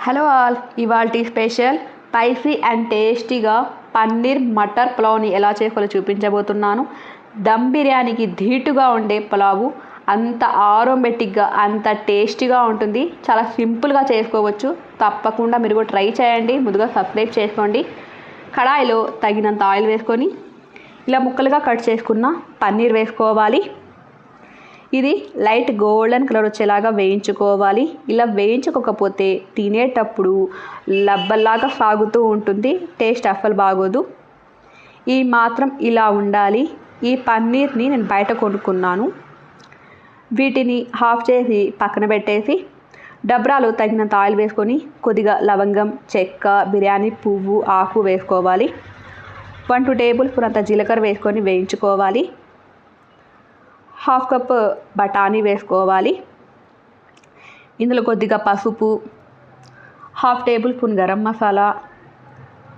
Hello all, ఇవాల్టి special spicy and టేస్టీగా పన్నీర్ మటర్ పులావ్ని ఎలా చేసుకోవాలో చూపించబోతున్నాను. దమ్ బిర్యానీకి ధీటుగా ఉండే పులావు అంత ఆరోమేటిక్గా అంత టేస్టీగా ఉంటుంది. చాలా సింపుల్గా చేసుకోవచ్చు. తప్పకుండా మీరు కూడా ట్రై చేయండి. ముందుగా సబ్స్క్రైబ్ చేసుకోండి. కడాయిలో తగినంత ఆయిల్ వేసుకొని ఇలా ముక్కలుగా కట్ చేసుకున్న పన్నీర్ వేసుకోవాలి. ఇది లైట్ గోల్డెన్ కలర్ వచ్చేలాగా వేయించుకోవాలి. ఇలా వేయించుకోకపోతే తినేటప్పుడు లబ్బల్లాగా సాగుతూ ఉంటుంది. టేస్ట్ అస్సలు బాగోదు. ఈ మాత్రం ఇలా ఉండాలి. ఈ పన్నీర్ని నేను బయట కొనుక్కున్నాను. వీటిని హాఫ్ చేసి పక్కన పెట్టేసి డబ్రాలో తగినంత ఆయిల్ వేసుకొని కొద్దిగా లవంగం, చెక్క, బిర్యానీ పువ్వు, ఆకు వేసుకోవాలి. 1-2 టేబుల్ స్పూన్ అంత జీలకర్ర వేసుకొని వేయించుకోవాలి. హాఫ్ కప్ బఠానీ వేసుకోవాలి. ఇందులో కొద్దిగా పసుపు, half table spoon garam masala,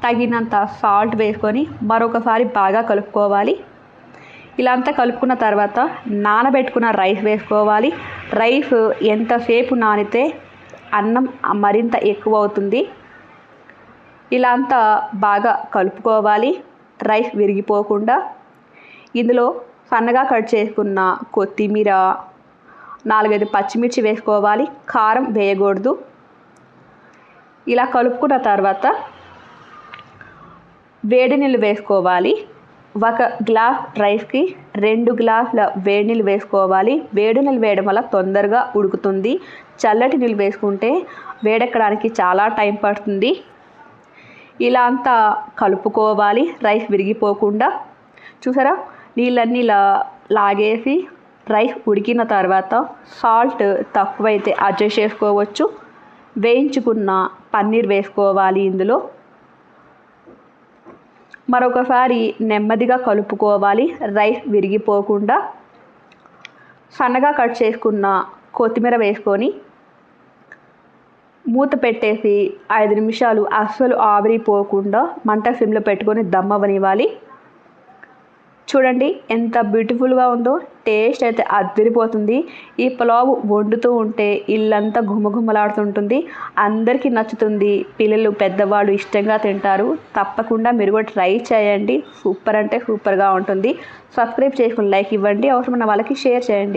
తగినంత సాల్ట్ వేసుకొని మరొకసారి బాగా కలుపుకోవాలి. ఇలా అంతా కలుపుకున్న తర్వాత నానబెట్టుకున్న రైస్ వేసుకోవాలి. రైస్ ఎంతసేపు నానితే అన్నం మరింత ఎక్కువ అవుతుంది. ఇలా అంతా బాగా కలుపుకోవాలి, రైస్ విరిగిపోకుండా. ఇందులో సన్నగా కట్ చేసుకున్న కొత్తిమీర, 4-5 పచ్చిమిర్చి వేసుకోవాలి. కారం వేయకూడదు. ఇలా కలుపుకున్న తర్వాత వేడి నీళ్ళు వేసుకోవాలి. 1 గ్లాస్ రైస్కి 2 గ్లాసుల వేడి నీళ్ళు వేసుకోవాలి. వేడి నీళ్ళు వేయడం వల్ల తొందరగా ఉడుకుతుంది. చల్లటి నీళ్ళు వేసుకుంటే వేడెక్కడానికి చాలా టైం పడుతుంది. ఇలా అంతా కలుపుకోవాలి, రైస్ విరిగిపోకుండా. చూసారా, నీళ్ళన్నీ ఇలా లాగేసి రైస్ ఉడికిన తర్వాత సాల్ట్ తక్కువైతే అడ్జస్ట్ చేసుకోవచ్చు. వేయించుకున్న పన్నీర్ వేసుకోవాలి. ఇందులో మరొకసారి నెమ్మదిగా కలుపుకోవాలి, రైస్ విరిగిపోకుండా. సన్నగా కట్ చేసుకున్న కొత్తిమీర వేసుకొని మూత పెట్టేసి 5 నిమిషాలు అస్సలు ఆవిరిపోకుండా మంట సిమ్లో పెట్టుకొని దమ్ అవ్వనివ్వాలి. చూడండి ఎంత బ్యూటిఫుల్గా ఉందో. టేస్ట్ అయితే అదిరిపోతుంది. ఈ పులావ్ వండుతూ ఉంటే ఇల్లంతా గుమగుమలాడుతుంటుంది. అందరికీ నచ్చుతుంది. పిల్లలు, పెద్దవాళ్ళు ఇష్టంగా తింటారు. తప్పకుండా మీరు కూడా ట్రై చేయండి. సూపర్ అంటే సూపర్గా ఉంటుంది. సబ్స్క్రైబ్ చేసుకుని లైక్ ఇవ్వండి. అవసరమైన వాళ్ళకి షేర్ చేయండి.